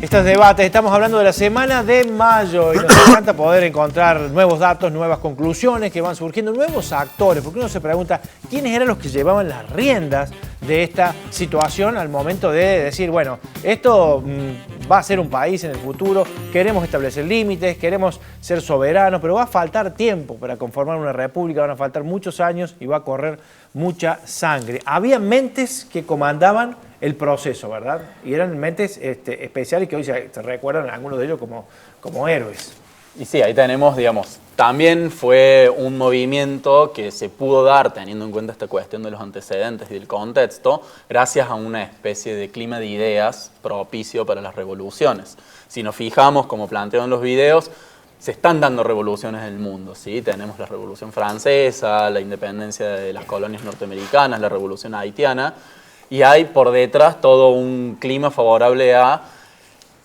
estos debates. Estamos hablando de la semana de mayo y nos encanta poder encontrar nuevos datos, nuevas conclusiones que van surgiendo, nuevos actores, porque uno se pregunta quiénes eran los que llevaban las riendas de esta situación al momento de decir, bueno, esto va a ser un país en el futuro, queremos establecer límites, queremos ser soberanos, pero va a faltar tiempo para conformar una república, van a faltar muchos años y va a correr mucha sangre. Había mentes que comandaban el proceso, ¿verdad? Y eran mentes especiales que hoy se recuerdan algunos de ellos como héroes. Y sí, ahí tenemos, digamos, también fue un movimiento que se pudo dar, teniendo en cuenta esta cuestión de los antecedentes y del contexto, gracias a una especie de clima de ideas propicio para las revoluciones. Si nos fijamos, como planteo en los videos, se están dando revoluciones en el mundo, ¿sí? Tenemos la Revolución Francesa, la independencia de las colonias norteamericanas, la Revolución Haitiana, y hay por detrás todo un clima favorable a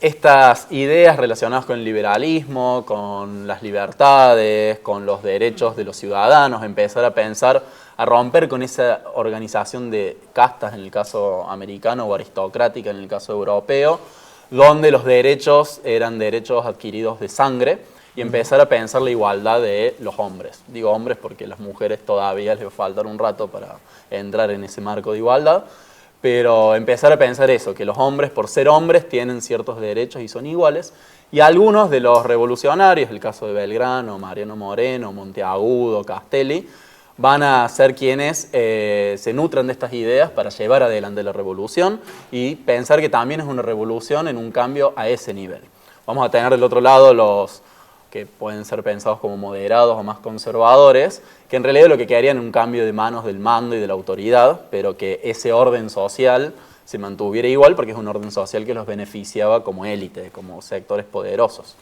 estas ideas relacionadas con el liberalismo, con las libertades, con los derechos de los ciudadanos, empezar a pensar, a romper con esa organización de castas en el caso americano o aristocrática en el caso europeo, donde los derechos eran derechos adquiridos de sangre, y empezar a pensar la igualdad de los hombres. Digo hombres porque las mujeres todavía les va a faltar un rato para entrar en ese marco de igualdad, pero empezar a pensar eso, que los hombres, por ser hombres, tienen ciertos derechos y son iguales, y algunos de los revolucionarios, el caso de Belgrano, Mariano Moreno, Monteagudo, Castelli, van a ser quienes se nutran de estas ideas para llevar adelante la revolución y pensar que también es una revolución en un cambio a ese nivel. Vamos a tener del otro lado los que pueden ser pensados como moderados o más conservadores, que en realidad lo que querían es un cambio de manos del mando y de la autoridad, pero que ese orden social se mantuviera igual porque es un orden social que los beneficiaba como élite, como sectores poderosos.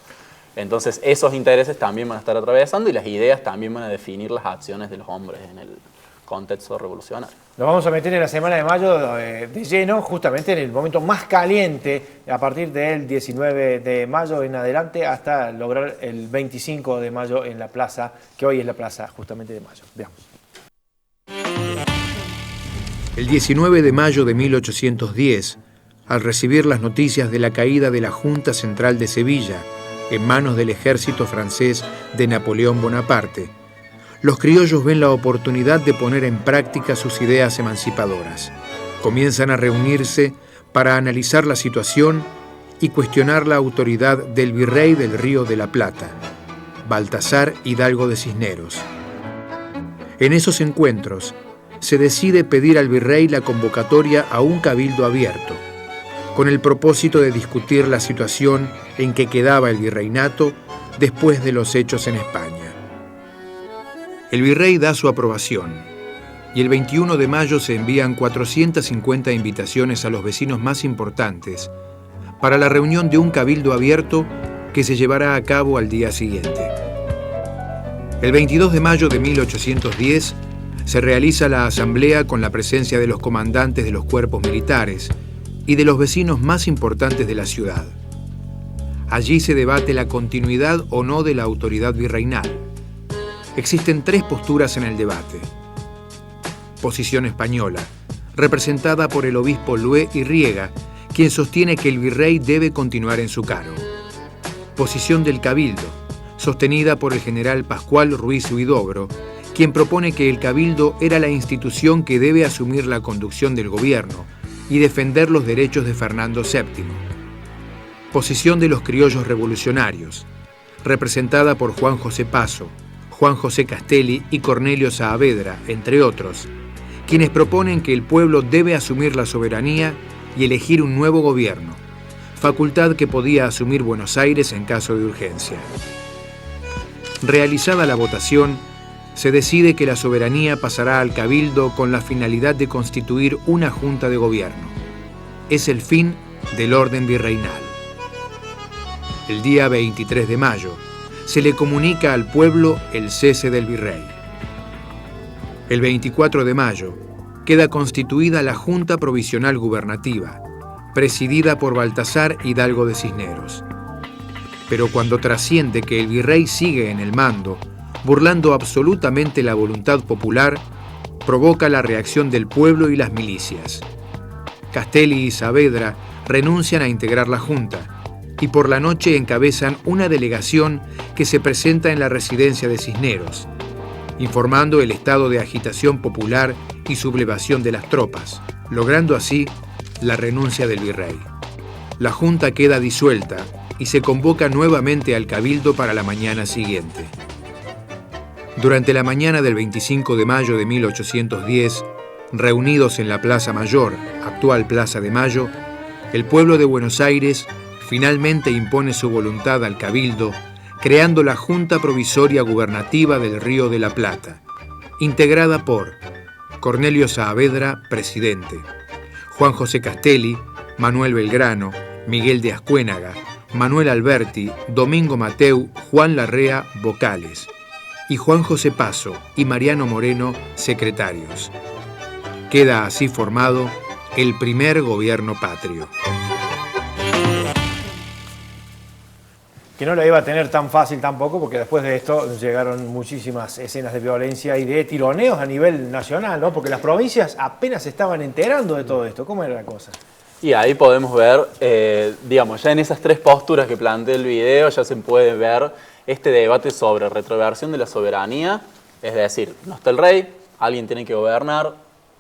Entonces esos intereses también van a estar atravesando y las ideas también van a definir las acciones de los hombres en el contexto revolucionario. Nos vamos a meter en la semana de mayo de lleno, justamente en el momento más caliente, a partir del 19 de mayo en adelante hasta lograr el 25 de mayo en la plaza, que hoy es la plaza justamente de Mayo. Veamos. El 19 de mayo de 1810, al recibir las noticias de la caída de la Junta Central de Sevilla en manos del ejército francés de Napoleón Bonaparte, los criollos ven la oportunidad de poner en práctica sus ideas emancipadoras. Comienzan a reunirse para analizar la situación y cuestionar la autoridad del virrey del Río de la Plata, Baltasar Hidalgo de Cisneros. En esos encuentros, se decide pedir al virrey la convocatoria a un cabildo abierto, con el propósito de discutir la situación en que quedaba el virreinato después de los hechos en España. El virrey da su aprobación y el 21 de mayo se envían 450 invitaciones a los vecinos más importantes para la reunión de un cabildo abierto que se llevará a cabo al día siguiente. El 22 de mayo de 1810 se realiza la asamblea con la presencia de los comandantes de los cuerpos militares y de los vecinos más importantes de la ciudad. Allí se debate la continuidad o no de la autoridad virreinal. Existen tres posturas en el debate. Posición española, representada por el obispo Lué y Riega, quien sostiene que el virrey debe continuar en su cargo. Posición del cabildo, sostenida por el general Pascual Ruiz Huidobro, quien propone que el cabildo era la institución que debe asumir la conducción del gobierno y defender los derechos de Fernando VII. Posición de los criollos revolucionarios, representada por Juan José Paso, Juan José Castelli y Cornelio Saavedra, entre otros, quienes proponen que el pueblo debe asumir la soberanía y elegir un nuevo gobierno, facultad que podía asumir Buenos Aires en caso de urgencia. Realizada la votación, se decide que la soberanía pasará al cabildo con la finalidad de constituir una junta de gobierno. Es el fin del orden virreinal. El día 23 de mayo, se le comunica al pueblo el cese del virrey. El 24 de mayo queda constituida la Junta Provisional Gubernativa, presidida por Baltasar Hidalgo de Cisneros. Pero cuando trasciende que el virrey sigue en el mando, burlando absolutamente la voluntad popular, provoca la reacción del pueblo y las milicias. Castelli y Saavedra renuncian a integrar la Junta y por la noche encabezan una delegación que se presenta en la residencia de Cisneros, informando el estado de agitación popular y sublevación de las tropas, logrando así la renuncia del virrey. La junta queda disuelta y se convoca nuevamente al cabildo para la mañana siguiente. Durante la mañana del 25 de mayo de 1810, reunidos en la Plaza Mayor, actual Plaza de Mayo, el pueblo de Buenos Aires finalmente impone su voluntad al cabildo, creando la Junta Provisoria Gubernativa del Río de la Plata, integrada por Cornelio Saavedra, presidente, Juan José Castelli, Manuel Belgrano, Miguel de Ascuénaga, Manuel Alberti, Domingo Mateu, Juan Larrea, vocales, y Juan José Paso y Mariano Moreno, secretarios. Queda así formado el primer gobierno patrio. Que no lo iba a tener tan fácil tampoco, porque después de esto llegaron muchísimas escenas de violencia y de tironeos a nivel nacional, ¿no? Porque las provincias apenas se estaban enterando de todo esto. ¿Cómo era la cosa? Y ahí podemos ver, digamos, ya en esas tres posturas que planteé el video, ya se puede ver este debate sobre retroversión de la soberanía, es decir, no está el rey, alguien tiene que gobernar,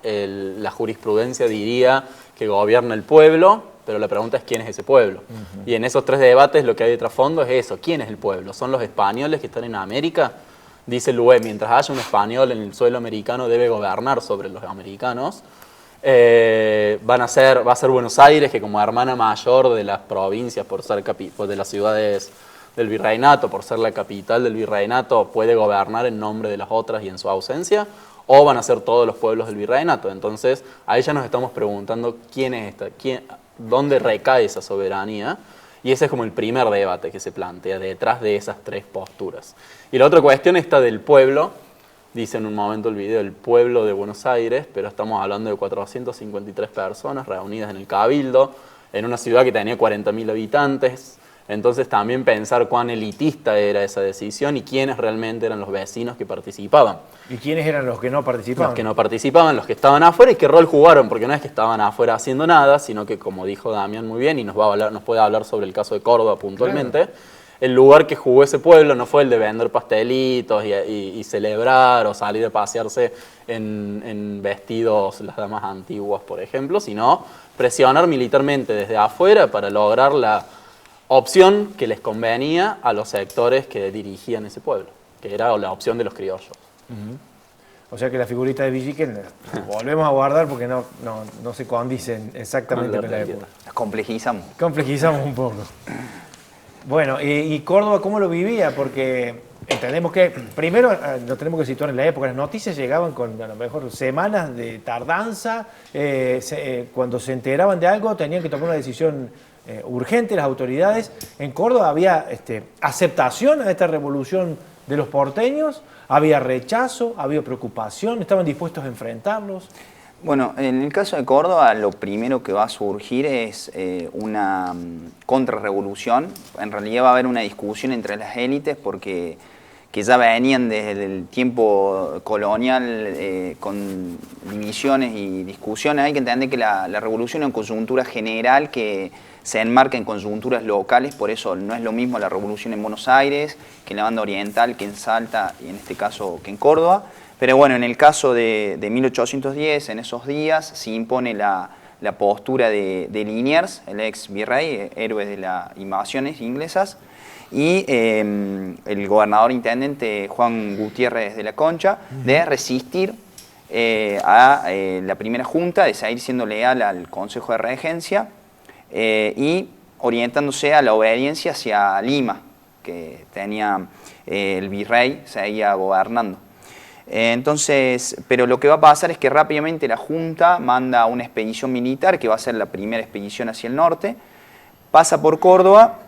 la jurisprudencia diría que gobierna el pueblo, pero la pregunta es quién es ese pueblo. Y en esos tres debates lo que hay de trasfondo es eso, ¿quién es el pueblo? ¿Son los españoles que están en América? Dice el UE, mientras haya un español en el suelo americano debe gobernar sobre los americanos. Va a ser Buenos Aires, que como hermana mayor de las provincias, por ser de las ciudades del virreinato, por ser la capital del virreinato, puede gobernar en nombre de las otras y en su ausencia, o van a ser todos los pueblos del virreinato. Entonces, ahí ya nos estamos preguntando quién es dónde recae esa soberanía, y ese es como el primer debate que se plantea detrás de esas tres posturas. Y la otra cuestión está del pueblo. Dice en un momento el video el pueblo de Buenos Aires, pero estamos hablando de 453 personas reunidas en el Cabildo, en una ciudad que tenía 40.000 habitantes. Entonces también pensar cuán elitista era esa decisión y quiénes realmente eran los vecinos que participaban. ¿Y quiénes eran los que no participaban? Los que no participaban, los que estaban afuera y qué rol jugaron, porque no es que estaban afuera haciendo nada, sino que, como dijo Damián muy bien, y nos puede hablar sobre el caso de Córdoba puntualmente, claro. El lugar que jugó ese pueblo no fue el de vender pastelitos y celebrar o salir a pasearse en vestidos las damas antiguas, por ejemplo, sino presionar militarmente desde afuera para lograr la opción que les convenía a los sectores que dirigían ese pueblo, que era la opción de los criollos. O sea que la figurita de Villiquen volvemos a guardar porque no se condicen exactamente con la época. Las complejizamos. Complejizamos un poco. Bueno, ¿y Córdoba cómo lo vivía? Porque entendemos que, primero, nos tenemos que situar en la época. Las noticias llegaban con, a lo mejor, semanas de tardanza. Cuando se enteraban de algo, tenían que tomar una decisión urgente las autoridades. En Córdoba había aceptación a esta revolución de los porteños, había rechazo, había preocupación, estaban dispuestos a enfrentarlos. Bueno, en el caso de Córdoba, lo primero que va a surgir es una contrarrevolución. En realidad va a haber una discusión entre las élites porque que ya venían desde el tiempo colonial con divisiones y discusiones. Hay que entender que la revolución es una coyuntura general que se enmarca en coyunturas locales, por eso no es lo mismo la revolución en Buenos Aires que en la banda oriental, que en Salta y en este caso que en Córdoba. Pero bueno, en el caso de 1810, en esos días, se impone la postura de Liniers, el ex virrey, héroe de las invasiones inglesas, y el gobernador intendente Juan Gutiérrez de la Concha, de resistir a la primera junta, de seguir siendo leal al Consejo de Regencia y orientándose a la obediencia hacia Lima, que tenía el virrey, seguía gobernando. Entonces, pero lo que va a pasar es que rápidamente la Junta manda una expedición militar, que va a ser la primera expedición hacia el norte, pasa por Córdoba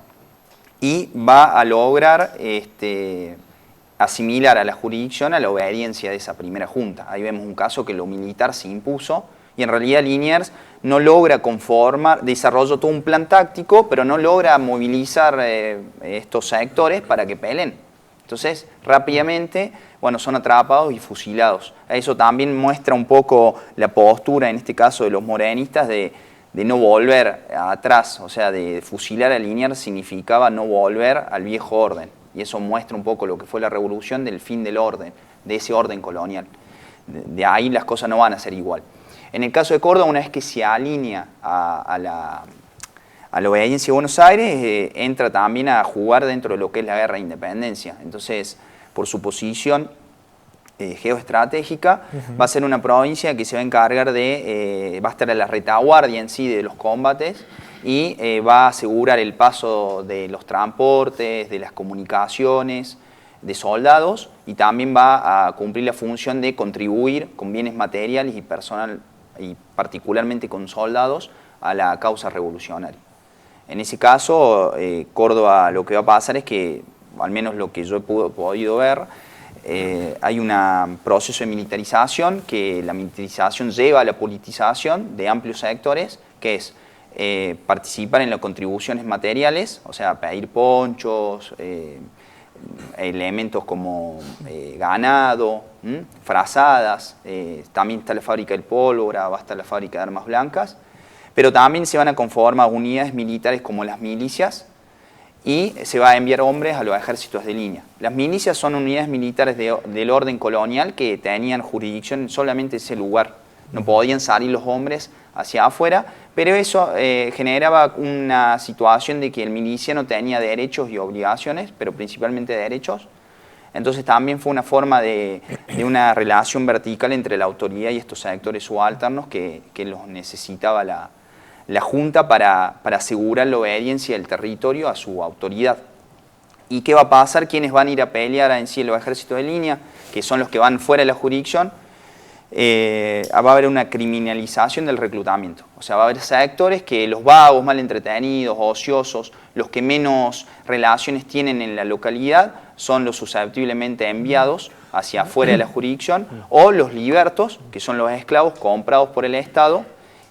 y va a lograr asimilar a la jurisdicción a la obediencia de esa primera Junta. Ahí vemos un caso que lo militar se impuso y en realidad Liniers no logra conformar, desarrolló todo un plan táctico, pero no logra movilizar estos sectores para que peleen. Entonces, rápidamente, bueno, son atrapados y fusilados. Eso también muestra un poco la postura, en este caso, de los morenistas, de no volver atrás, o sea, de fusilar a Liniers significaba no volver al viejo orden. Y eso muestra un poco lo que fue la revolución del fin del orden, de ese orden colonial. De ahí las cosas no van a ser igual. En el caso de Córdoba, una vez que se alinea a la obediencia de Buenos Aires, entra también a jugar dentro de lo que es la guerra de independencia. Entonces, por su posición geoestratégica, va a ser una provincia que se va a encargar de, va a estar a la retaguardia en sí de los combates y va a asegurar el paso de los transportes, de las comunicaciones, de soldados, y también va a cumplir la función de contribuir con bienes materiales y personal, y particularmente con soldados, a la causa revolucionaria. En ese caso, Córdoba, lo que va a pasar es que, al menos lo que yo he podido ver, hay un proceso de militarización, que la militarización lleva a la politización de amplios sectores, que es participar en las contribuciones materiales, o sea, pedir ponchos, elementos como ganado, frazadas, también está la fábrica del pólvora, va a estar la fábrica de armas blancas, pero también se van a conformar unidades militares como las milicias, y se va a enviar hombres a los ejércitos de línea. Las milicias son unidades militares del orden colonial que tenían jurisdicción solamente en ese lugar. No podían salir los hombres hacia afuera, pero eso generaba una situación de que el miliciano tenía derechos y obligaciones, pero principalmente derechos. Entonces también fue una forma de una relación vertical entre la autoridad y estos sectores subalternos que los necesitaba la Junta para asegurar la obediencia del territorio a su autoridad. ¿Y qué va a pasar? ¿Quiénes van a ir a pelear en sí los ejércitos de línea? Que son los que van fuera de la jurisdicción. Va a haber una criminalización del reclutamiento. O sea, va a haber sectores que los vagos, mal entretenidos, ociosos, los que menos relaciones tienen en la localidad, son los susceptiblemente enviados hacia afuera de la jurisdicción, o los libertos, que son los esclavos comprados por el Estado,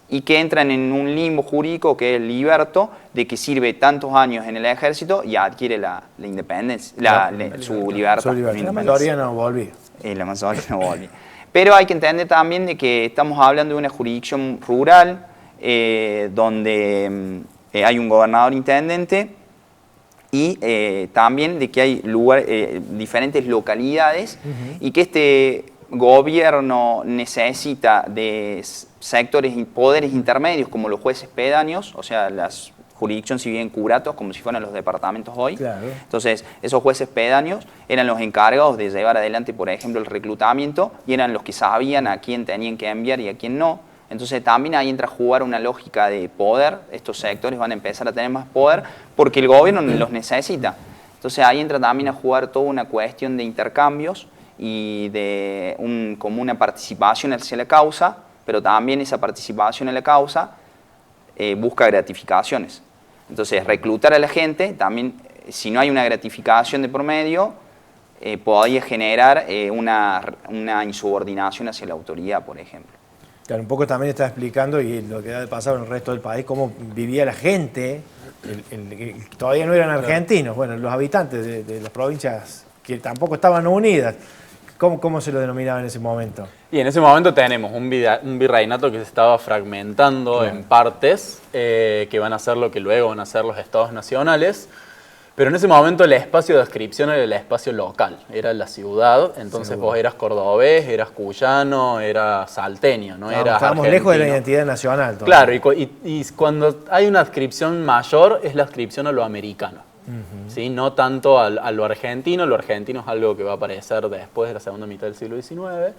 y que entran en un limbo jurídico que es el liberto, de que sirve tantos años en el ejército y adquiere la independencia, su libertad. La mayoría no volvía. La mayoría no volvía. Pero hay que entender también de que estamos hablando de una jurisdicción rural, donde hay un gobernador intendente, y también de que hay diferentes localidades, y que este gobierno necesita de sectores y poderes intermedios como los jueces pedáneos, o sea, las jurisdicciones civil en curatos, como si fueran los departamentos hoy. Claro. Entonces, esos jueces pedáneos eran los encargados de llevar adelante, por ejemplo, el reclutamiento, y eran los que sabían a quién tenían que enviar y a quién no. Entonces, también ahí entra a jugar una lógica de poder. Estos sectores van a empezar a tener más poder porque el gobierno los necesita. Entonces, ahí entra también a jugar toda una cuestión de intercambios y de como una participación hacia la causa, pero también esa participación en la causa busca gratificaciones. Entonces, reclutar a la gente, también, si no hay una gratificación de por medio, podría generar una insubordinación hacia la autoridad, por ejemplo. Claro, un poco también está explicando, y lo que ha pasado en el resto del país, cómo vivía la gente, que todavía no eran argentinos, bueno, los habitantes de las provincias que tampoco estaban unidas. ¿Cómo se lo denominaba en ese momento? Y en ese momento tenemos un virreinato que se estaba fragmentando en partes, que van a ser lo que luego van a ser los estados nacionales, pero en ese momento el espacio de adscripción era el espacio local, era la ciudad, entonces vos eras cordobés, eras cuyano, eras salteño, no eras estábamos argentino. lejos de la identidad nacional todavía. Claro, y cuando hay una adscripción mayor es la adscripción a lo americano. ¿Sí? No tanto a lo argentino es algo que va a aparecer después de la segunda mitad del siglo XIX,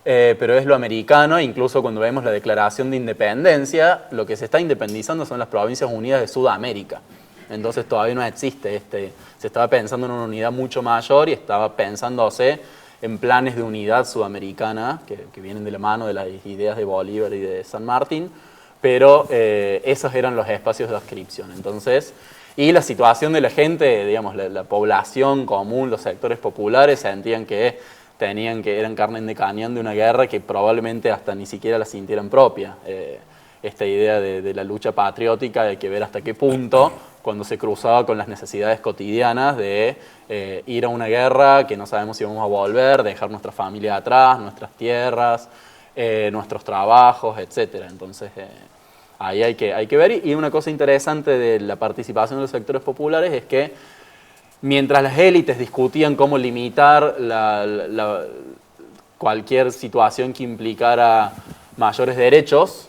pero es lo americano. Incluso cuando vemos la declaración de independencia, lo que se está independizando son las Provincias Unidas de Sudamérica. Entonces todavía no existe se estaba pensando en una unidad mucho mayor y estaba pensándose en planes de unidad sudamericana que vienen de la mano de las ideas de Bolívar y de San Martín, pero esos eran los espacios de adscripción. Entonces, y la situación de la gente, digamos, la población común, los sectores populares sentían que eran carne de cañón de una guerra que probablemente hasta ni siquiera la sintieran propia. Esta idea de la lucha patriótica, de que ver hasta qué punto, cuando se cruzaba con las necesidades cotidianas de ir a una guerra que no sabemos si vamos a volver, dejar nuestra familia atrás, nuestras tierras, nuestros trabajos, etc. Entonces, ahí hay que ver. Y una cosa interesante de la participación de los sectores populares es que mientras las élites discutían cómo limitar cualquier situación que implicara mayores derechos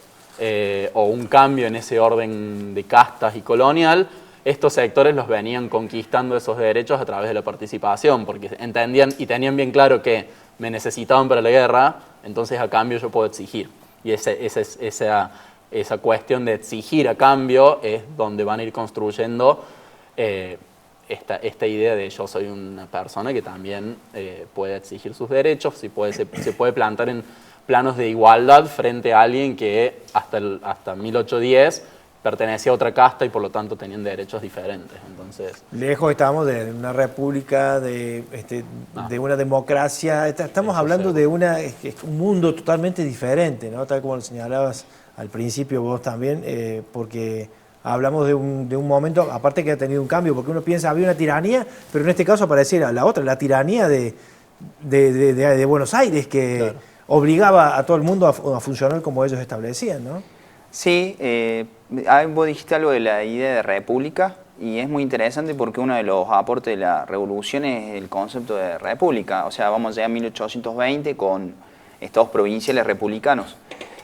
o un cambio en ese orden de castas y colonial, estos sectores los venían conquistando esos derechos a través de la participación, porque entendían y tenían bien claro que me necesitaban para la guerra, entonces a cambio yo puedo exigir. Y esa cuestión de exigir a cambio es donde van a ir construyendo esta idea de yo soy una persona que también puede exigir sus derechos, se puede plantar en planos de igualdad frente a alguien que hasta 1810 pertenecía a otra casta y por lo tanto tenían derechos diferentes. Entonces, lejos estamos de una república, de una democracia, estamos hablando de un mundo totalmente diferente, ¿no? Tal como lo señalabas al principio vos también, porque hablamos de un momento, aparte que ha tenido un cambio, porque uno piensa había una tiranía, pero en este caso apareciera la otra, la tiranía de Buenos Aires, que claro, obligaba a todo el mundo a funcionar como ellos establecían, ¿no? Sí, vos dijiste algo de la idea de república y es muy interesante porque uno de los aportes de la revolución es el concepto de república. O sea, vamos ya a 1820 con estados provinciales republicanos.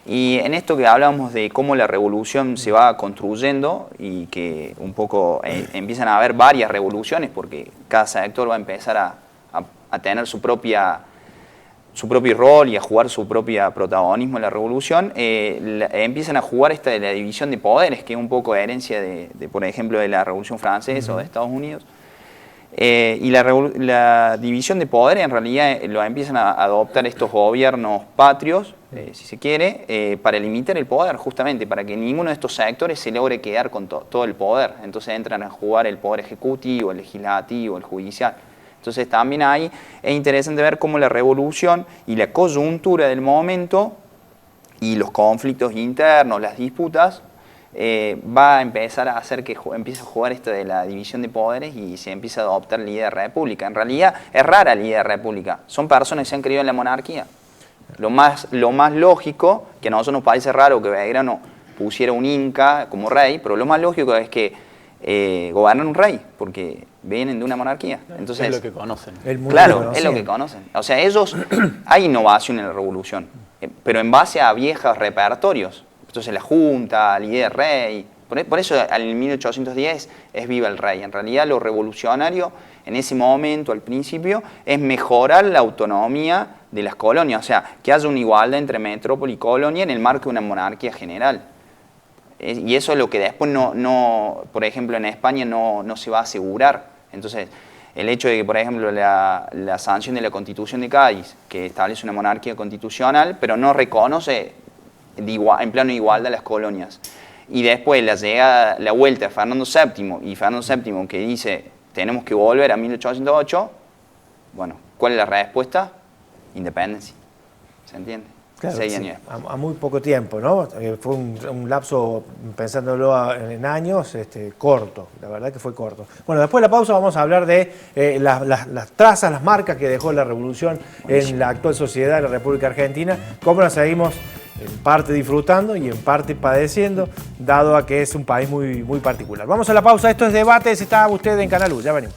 Y en esto que hablábamos de cómo la revolución se va construyendo y que un poco empiezan a haber varias revoluciones porque cada sector va a empezar a tener su propio rol y a jugar su propio protagonismo en la revolución, empiezan a jugar esta de la división de poderes, que es un poco herencia por ejemplo, de la Revolución Francesa o de Estados Unidos. Y la división de poderes en realidad lo empiezan a adoptar estos gobiernos patrios, si se quiere, para limitar el poder, justamente, para que ninguno de estos sectores se logre quedar con todo el poder. Entonces entran a jugar el poder ejecutivo, el legislativo, el judicial. Entonces también ahí es interesante ver cómo la revolución y la coyuntura del momento y los conflictos internos, las disputas, va a empezar a hacer que empiece a jugar esto de la división de poderes y se empieza a adoptar la idea de república. En realidad es rara la idea de república, son personas que se han creído en la monarquía. Lo más lógico, que a nosotros nos parece raro que Belgrano pusiera un inca como rey, pero lo más lógico es que gobernan un rey, porque vienen de una monarquía. Entonces, es lo que conocen. Claro, es lo que conocen. O sea, hay innovación en la revolución, pero en base a viejos repertorios. Entonces la junta, la idea de rey, por eso en 1810 es viva el rey. En realidad lo revolucionario en ese momento, al principio, es mejorar la autonomía de las colonias, o sea, que haya una igualdad entre metrópoli y colonia en el marco de una monarquía general. Y eso es lo que después por ejemplo, en España no se va a asegurar. Entonces, el hecho de que, por ejemplo, la sanción de la Constitución de Cádiz, que establece una monarquía constitucional, pero no reconoce en plano de igualdad las colonias. Y después la vuelta de Fernando VII, y Fernando VII que dice, tenemos que volver a 1808, bueno, ¿cuál es la respuesta? Independencia. ¿Se entiende? Claro, 6 sí, años después. a muy poco tiempo, ¿no? Fue un lapso, pensándolo en años, corto, la verdad que fue corto. Bueno, después de la pausa vamos a hablar de las trazas, las marcas que dejó la revolución en la actual sociedad de la República Argentina, cómo la seguimos en parte disfrutando y en parte padeciendo, dado a que es un país muy, muy particular. Vamos a la pausa, esto es Debates, está usted en Canal U, ya venimos.